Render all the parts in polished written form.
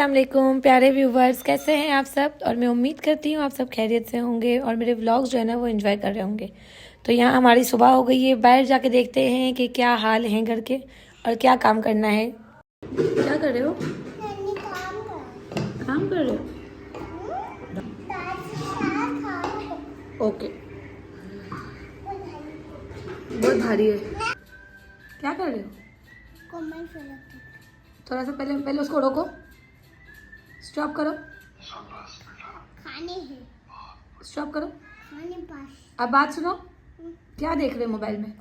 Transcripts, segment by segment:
अस्सलाम वालेकुम प्यारे व्यूवर्स, कैसे हैं आप सब। और मैं उम्मीद करती हूँ आप सब खैरियत से होंगे और मेरे व्लॉग्स जो है ना वो एंजॉय कर रहे होंगे। तो यहाँ हमारी सुबह हो गई है, बाहर जाके देखते हैं कि क्या हाल है घर के और क्या काम करना है। क्या कर रहे हो? काम कर रहे हो? ओके, बहुत भारी है। क्या कर रहे हो? थोड़ा सा पहले पहले उसको रोको, स्टॉप करो, खाने हैं, स्टॉप करो। खाने पास। अब बात सुनो, क्या देख रहे हो मोबाइल में?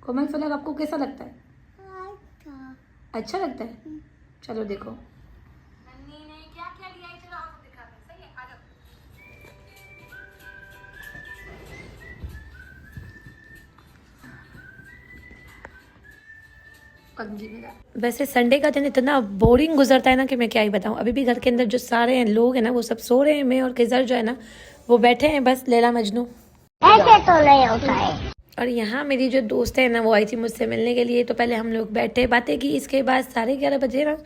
कोमल फलक आपको कैसा लगता है? अच्छा लगता है? चलो देखो नन्नी ने क्या क्या लिया है, चलो आपको दिखाते हैं। सही है, आ जाओ। वैसे संडे का दिन इतना बोरिंग गुजरता है ना कि मैं क्या ही बताऊं। अभी भी घर के अंदर जो सारे लोग हैं ना वो सब सो रहे हैं, मैं और किजर जो है ना वो बैठे हैं बस लैला मजनू। ऐसे तो नहीं होता है। और यहाँ मेरी जो दोस्त है ना वो आई थी मुझसे मिलने के लिए, तो पहले हम लोग बैठे बातें की। इसके बाद 11:30 बजे ना,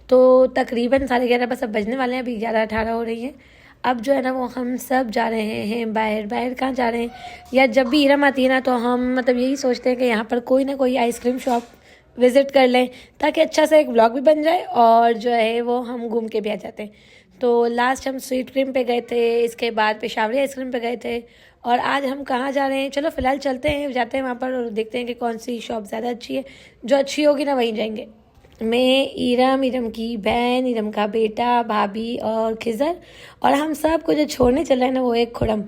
तो तकरीबन 11:30 बस अब बजने वाले हैं, अभी 11:18 हो रही हैं। अब जो है ना वो हम सब जा रहे हैं बाहर। बाहर कहाँ जा रहे हैं यार? जब भी इरम आती है ना तो हम मतलब यही सोचते हैं कि यहाँ पर कोई ना कोई आइसक्रीम शॉप विज़िट कर लें ताकि अच्छा सा एक व्लॉग भी बन जाए और जो है वो हम घूम के भी आ जाते हैं। तो लास्ट हम स्वीट क्रीम पे गए थे, इसके बाद पेशावरी आइसक्रीम पे गए थे। और आज हम कहाँ जा रहे हैं? चलो फ़िलहाल चलते हैं, जाते हैं वहाँ पर और देखते हैं कि कौन सी शॉप ज़्यादा अच्छी है। जो अच्छी होगी ना वहीं जाएंगे। मैं, इरम की बहन, इरम का बेटा, भाभी और खिजर, और हम सब को जो छोड़ने चल रहे हैं ना वो एक खुरम।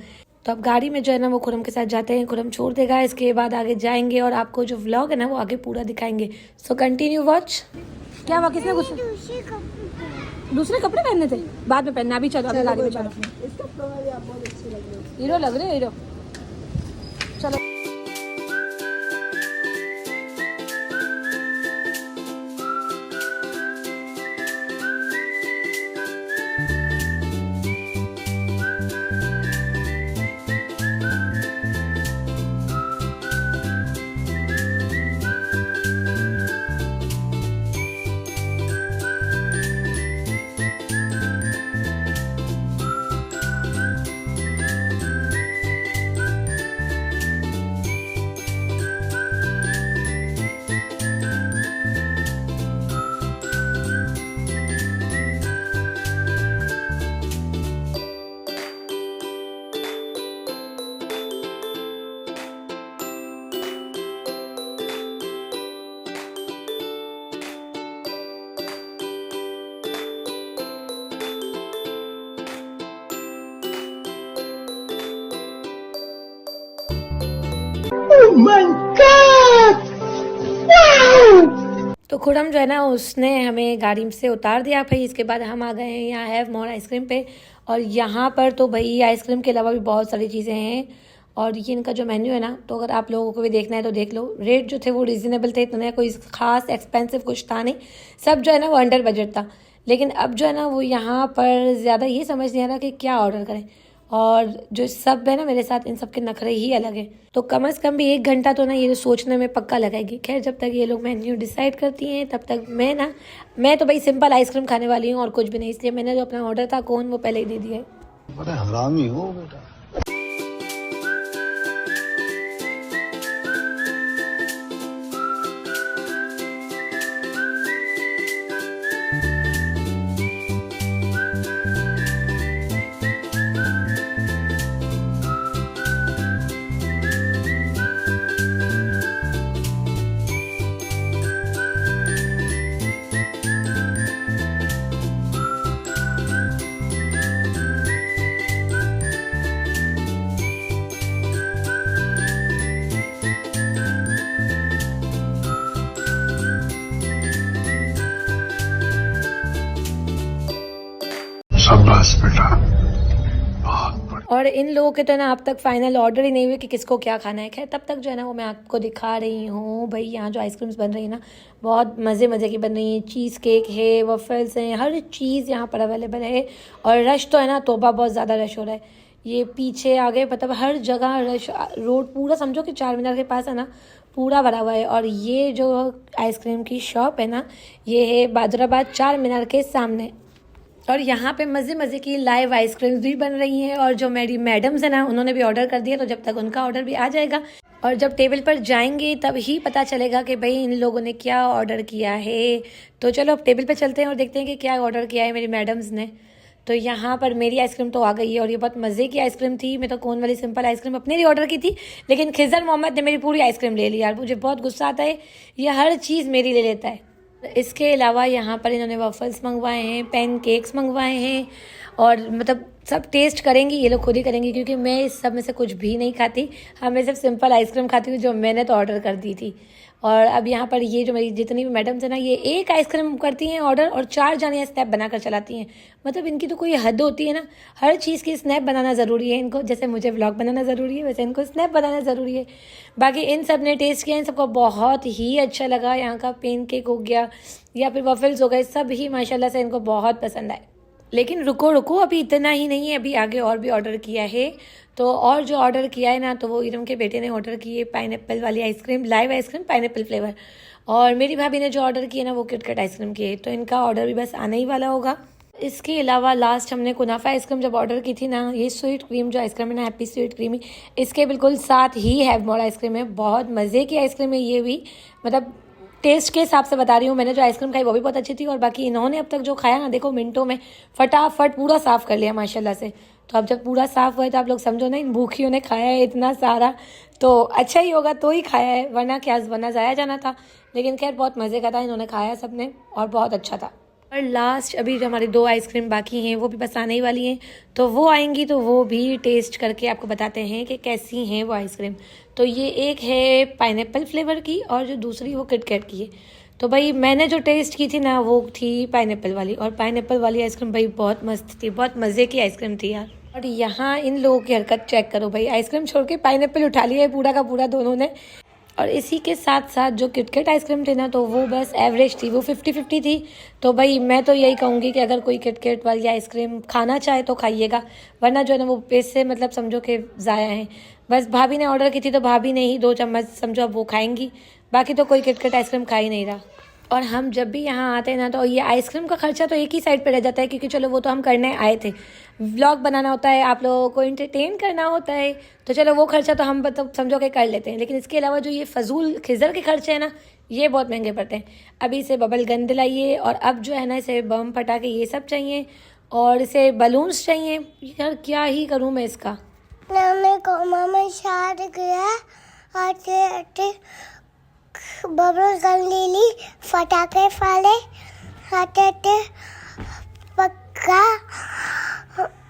तो अब गाड़ी में जो है ना वो खुरम के साथ जाते हैं, खुरम छोड़ देगा, इसके बाद आगे जाएंगे और आपको जो व्लॉग है ना वो आगे पूरा दिखाएंगे। So continue watch. क्या हुआ? किसने कुछ दूसरे कपड़े पहनने थे? बाद में पहनना, अभी चलो अभी गाड़ी में चलो। हीरो लग रहे हो, हीरो। चलो तो खुरम जो है ना उसने हमें गाड़ी से उतार दिया भाई। इसके बाद हम आ गए हैं यहाँ हैव मोर आइसक्रीम पे। और यहाँ पर तो भाई आइसक्रीम के अलावा भी बहुत सारी चीज़ें हैं। और ये इनका जो मेन्यू है ना, तो अगर आप लोगों को भी देखना है तो देख लो। रेट जो थे वो रीज़नेबल थे, इतना कोई ख़ास एक्सपेंसिव कुछ था नहीं, सब जो है ना वो अंडर बजट था। लेकिन अब जो है ना वो यहाँ पर ज़्यादा ये समझ नहीं आ रहा कि क्या ऑर्डर करें। और जो सब है ना मेरे साथ, इन सब के नखरे ही अलग है। तो कम से कम भी 1 घंटा तो ना ये सोचने में पक्का लगाएगी। खैर जब तक ये लोग मेन्यू डिसाइड करती हैं तब तक मैं तो भाई सिंपल आइसक्रीम खाने वाली हूँ और कुछ भी नहीं। इसलिए मैंने जो अपना ऑर्डर था कोन वो पहले ही दे दिया है। बड़ा हरामी हो बेटा। शाबाश बेटा। और इन लोगों के तो ना अब तक फाइनल ऑर्डर ही नहीं हुए कि किसको क्या खाना है। खैर तब तक जो है ना वो मैं आपको दिखा रही हूँ। भाई यहाँ जो आइसक्रीम्स बन रही है ना बहुत मज़े की बन रही हैं। चीज़ केक है, वफ़ल्स हैं, हर चीज़ यहाँ पर अवेलेबल है। और रश तो है ना तोबा, बहुत ज़्यादा रश हो रहा है। ये पीछे आगे मतलब हर जगह रश, रोड पूरा समझो कि चार मीनार के पास है ना पूरा भरा हुआ है। और ये जो आइसक्रीम की शॉप है ना, ये है बादराबाद चार मीनार के सामने। और यहाँ पे मज़े मज़े की लाइव आइसक्रीम्स भी बन रही हैं। और जो मेरी मैडम्स हैं ना, उन्होंने भी ऑर्डर कर दिया, तो जब तक उनका ऑर्डर भी आ जाएगा और जब टेबल पर जाएंगे तब ही पता चलेगा कि भाई इन लोगों ने क्या ऑर्डर किया है। तो चलो अब टेबल पर चलते हैं और देखते हैं कि क्या ऑर्डर किया है मेरी मैडम्स ने। तो यहाँ पर मेरी आइसक्रीम तो आ गई है और ये बहुत मज़े की आइसक्रीम थी। मैं तो कोन वाली सिंपल आइसक्रीम अपने लिए ऑर्डर की थी, लेकिन खिज़र मोहम्मद ने मेरी पूरी आइसक्रीम ले ली यार। मुझे बहुत गुस्सा आता है, ये हर चीज़ मेरी ले लेता है। इसके अलावा यहाँ पर इन्होंने वफ़ल्स मंगवाए हैं, पैन केक्स मंगवाए हैं और मतलब सब टेस्ट करेंगी ये लोग, खुद ही करेंगी क्योंकि मैं इस सब में से कुछ भी नहीं खाती। हाँ, मैं सिर्फ सिंपल आइसक्रीम खाती हूँ जो मैंने तो ऑर्डर कर दी थी। और अब यहाँ पर ये जो मेरी जितनी भी मैडम्स हैं ना, ये एक आइसक्रीम करती हैं ऑर्डर और 4 जाने स्नैप बनाकर चलाती हैं। मतलब इनकी तो कोई हद होती है ना, हर चीज़ की स्नैप बनाना ज़रूरी है इनको। जैसे मुझे व्लॉग बनाना ज़रूरी है, वैसे इनको स्नैप बनाना ज़रूरी है। बाकी इन सब ने टेस्ट किया, इन सबको बहुत ही अच्छा लगा। यहाँ का पेन केक हो गया या फिर वफ़ल्स हो गए, सब ही माशाल्लाह से इनको बहुत पसंद आए। लेकिन रुको रुको, अभी इतना ही नहीं है, अभी आगे और भी ऑर्डर किया है। तो और जो ऑर्डर किया है ना, तो वो इरम के बेटे ने ऑर्डर की है पाइनएप्पल वाली ice cream, live ice cream pineapple flavour. और मेरी भाभी ने जो ऑर्डर की है ना, वो किटकैट आइसक्रीम की है। तो इनका ऑर्डर भी बस आने ही वाला होगा। इसके अलावा लास्ट हमने कुनाफा आइसक्रीम जब ऑर्डर की थी ना, ये स्वीट क्रीम जो आइसक्रीम है ना, हैप्पी स्वीट क्रीमी, इसके बिल्कुल साथ ही हैव मोर आइसक्रीम है। बहुत मज़े की आइसक्रीम है ये भी, मतलब टेस्ट के हिसाब से बता रही हूँ। मैंने जो आइसक्रीम खाई वो भी बहुत अच्छी थी और बाकी इन्होंने अब तक जो खाया ना, देखो मिनटों में फटाफट पूरा साफ़ कर लिया माशाल्लाह से। तो अब जब पूरा साफ़ हुआ है तो आप लोग समझो ना, इन भूखियों ने खाया है इतना सारा, तो अच्छा ही होगा तो ही खाया है, वरना क्या, वरना ज़ाया जाना था। लेकिन खैर बहुत मज़े का था, इन्होंने खाया सबने और बहुत अच्छा था। और लास्ट अभी जो हमारी 2 आइसक्रीम बाकी हैं वो भी बस आने ही वाली हैं, तो वो आएंगी तो वो भी टेस्ट करके आपको बताते हैं कि कैसी हैं वो आइसक्रीम। तो ये एक है पाइनएप्पल फ्लेवर की और जो दूसरी वो किटकैट की है। तो भाई मैंने जो टेस्ट की थी ना, वो थी पाइनएप्पल वाली, और पाइनएप्पल वाली आइसक्रीम भाई बहुत मस्त थी, बहुत मज़े की आइसक्रीम थी यार। और यहाँ इन लोगों की हरकत चेक करो भाई, आइसक्रीम छोड़ के पाइनएप्पल उठा लिया है पूरा का पूरा दोनों ने। और इसी के साथ साथ जो किटकैट आइसक्रीम थी ना, तो वो बस एवरेज थी, वो 50-50 थी। तो भाई मैं तो यही कहूँगी कि अगर कोई किटकैट वाली आइसक्रीम खाना चाहे तो खाइएगा, वरना जो है ना वो पैसे मतलब समझो कि ज़ाया हैं। बस भाभी ने ऑर्डर की थी तो भाभी ने ही 2 चम्मच समझो अब वो खाएंगी, बाकी तो कोई किटकैट आइसक्रीम खा ही नहीं रहा। और हम जब भी यहाँ आते हैं ना, तो ये आइसक्रीम का खर्चा तो एक ही साइड पे रह जाता है, क्योंकि चलो वो तो हम करने आए थे, व्लॉग बनाना होता है, आप लोगों को एंटरटेन करना होता है, तो चलो वो खर्चा तो हम मतलब समझो कि कर लेते हैं। लेकिन इसके अलावा जो ये फजूल खिज़र के खर्चे हैं ना, ये बहुत महंगे पड़ते हैं। अभी इसे बबल गन दिलाइए और अब जो है ना इसे बम पटाखे ये सब चाहिए और इसे बलून्स चाहिए। यार क्या ही करूँ मैं इसका। मामा शादी गया आते बबल गन ले ली, फटाके फाले, आते पक्का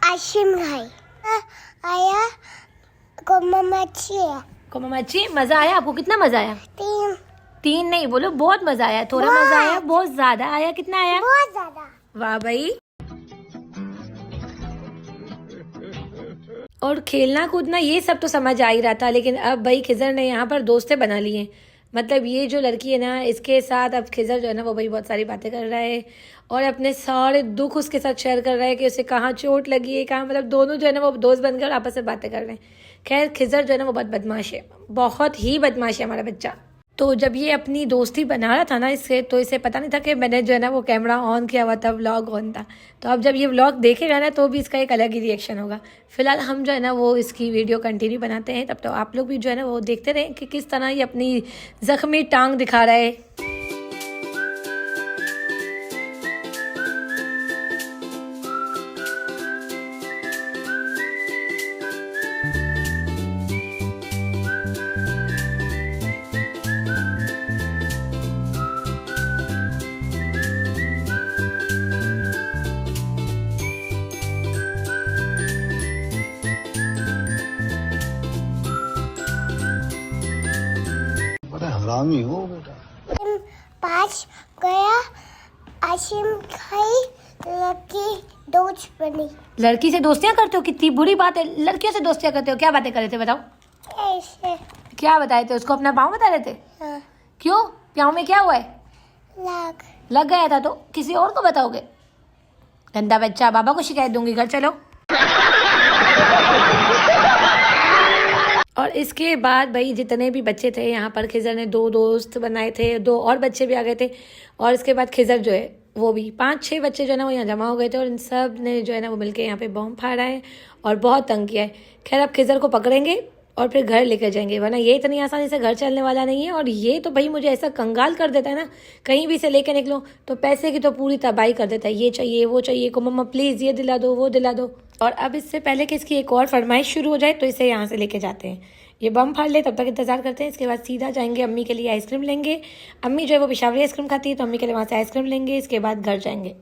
आइसक्रीम खाई आया को मम्मा मज़ा आया आपको? कितना मज़ा आया? 3 नहीं बोलो, बहुत मज़ा आया। थोड़ा मज़ा आया, बहुत ज़्यादा आया? कितना आया? बहुत ज्यादा। वाह भाई। और खेलना कूदना ये सब तो समझ आ ही रहा था, लेकिन अब भाई खिज़र ने यहाँ पर दोस्तें बना ली हैं। मतलब ये जो लड़की है ना, इसके साथ अब खिज़र जो है ना, वो भाई बहुत सारी बातें कर रहा है और अपने सारे दुख उसके साथ शेयर कर रहा है कि उसे कहाँ चोट लगी है, कहाँ, मतलब दोनों जो है ना वो दोस्त बनकर और आपस में बातें कर रहे हैं। खैर खिज़र जो है ना वो बहुत बदमाश है, बहुत ही बदमाश है हमारा बच्चा। तो जब ये अपनी दोस्ती बना रहा था ना इससे, तो इसे पता नहीं था कि मैंने जो है ना वो कैमरा ऑन किया हुआ था, व्लॉग ऑन था। तो अब जब ये व्लॉग देखेगा ना, तो भी इसका एक अलग ही रिएक्शन होगा। फिलहाल हम जो है ना वो इसकी वीडियो कंटिन्यू बनाते हैं, तब तो आप लोग भी जो है ना वो देखते रहें कि किस तरह ये अपनी ज़ख्मी टांग दिखा रहा है। हरामी हो बेटा। पास गया आइसक्रीम खाई, लड़की दोस्त बनी। लड़की से दोस्तियाँ करते हो? कितनी बुरी बात है, लड़कियों से दोस्तियाँ करते हो। क्या बातें कर रहे थे बताओ? ऐसे क्या बताए थे उसको? अपना पाँव बता रहे थे? हाँ, क्यों? पाँव में क्या हुआ है? लग गया था तो किसी और को बताओगे? गंदा बच्चा, बाबा को शिकायत दूंगी, घर चलो। और इसके बाद भाई जितने भी बच्चे थे यहाँ पर, खिज़र ने 2 दोस्त बनाए थे, 2 और बच्चे भी आ गए थे। और इसके बाद खिज़र जो है वो भी 5-6 बच्चे जो है ना वो यहाँ जमा हो गए थे और इन सब ने जो है ना वो मिलके यहाँ पे बॉम्ब फाड़ा है और बहुत तंग किया है। खैर अब खिज़र को पकड़ेंगे और फिर घर लेकर जाएंगे, वरना ये इतनी आसानी से घर चलने वाला नहीं है। और ये तो भाई मुझे ऐसा कंगाल कर देता है ना, कहीं भी से लेके निकलो तो पैसे की तो पूरी तबाही कर देता है। ये चाहिए वो चाहिए, को मम्मा प्लीज़ ये दिला दो वो दिला दो। और अब इससे पहले कि इसकी एक और फरमाइश शुरू हो जाए तो इसे यहाँ से लेके जाते हैं, ये बम फाड़ ले, तब तक इंतजार करते हैं। इसके बाद सीधा जाएंगे अम्मी के लिए आइसक्रीम लेंगे। अम्मी जो है वो पिशावरी आइसक्रीम खाती है तो अम्मी के लिए वहाँ से आइसक्रीम लेंगे। इसके बाद घर जाएंगे।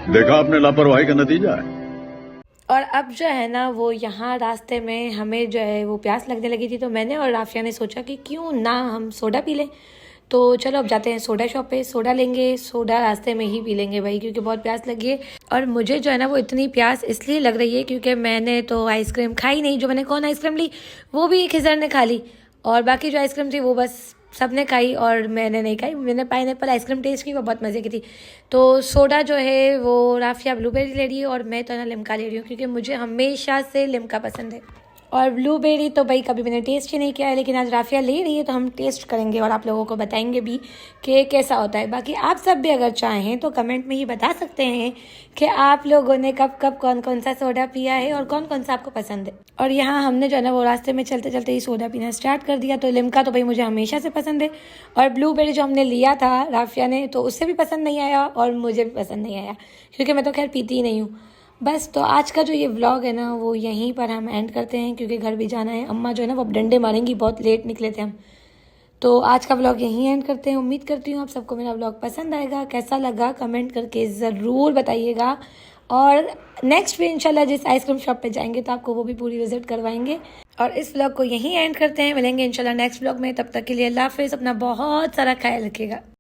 देखा आपने लापरवाही का नतीजा है। और अब जो है ना वो यहाँ रास्ते में हमें जो है वो प्यास लगने लगी थी, तो मैंने और राफिया ने सोचा कि क्यों ना हम सोडा पी लें। तो चलो अब जाते हैं सोडा शॉप पे, सोडा लेंगे। सोडा रास्ते में ही पी लेंगे भाई, क्योंकि बहुत प्यास लगी है। और मुझे जो है ना वो इतनी प्यास इसलिए लग रही है क्योंकि मैंने तो आइसक्रीम खाई नहीं। जो मैंने कौन आइसक्रीम ली वो भी खिज़र ने खा ली, और बाकी जो आइसक्रीम थी वो बस सबने खाई और मैंने नहीं खाई। मैंने पाइनएप्पल आइसक्रीम टेस्ट की, वो बहुत मज़े की थी। तो सोडा जो है वो राफिया ब्लूबेरी ले रही है और मैं तो ना लिम्का ले रही हूँ, क्योंकि मुझे हमेशा से लिम्का पसंद है। और ब्लूबेरी तो भाई कभी मैंने टेस्ट ही नहीं किया है, लेकिन आज राफिया ले रही है तो हम टेस्ट करेंगे और आप लोगों को बताएंगे भी कि कैसा होता है। बाकी आप सब भी अगर चाहें तो कमेंट में ही बता सकते हैं कि आप लोगों ने कब कब कौन कौन सा सोडा पिया है और कौन कौन सा आपको पसंद है। और यहाँ हमने जो है ना वो रास्ते में चलते चलते ही सोडा पीना स्टार्ट कर दिया। तो लिम्का तो भाई मुझे हमेशा से पसंद है, और ब्लूबेरी जो हमने लिया था राफिया ने तो उससे भी पसंद नहीं आया और मुझे भी पसंद नहीं आया, क्योंकि मैं तो खैर पीती ही नहीं हूँ। बस तो आज का जो ये व्लॉग है ना वो यहीं पर हम एंड करते हैं, क्योंकि घर भी जाना है। अम्मा जो है ना वो डंडे मारेंगी, बहुत लेट निकले थे हम। तो आज का व्लॉग यहीं एंड करते हैं। उम्मीद करती हूँ आप सबको मेरा व्लॉग पसंद आएगा। कैसा लगा कमेंट करके ज़रूर बताइएगा। और नेक्स्ट भी इंशाल्लाह जिस आइसक्रीम शॉप पे जाएंगे तो आपको वो भी पूरी विजिट करवाएंगे। और इस व्लॉग को यहीं एंड करते हैं। मिलेंगे इंशाल्लाह नेक्स्ट व्लॉग में। तब तक के लिए अल्लाह हाफिज़। अपना बहुत सारा ख्याल रखिएगा।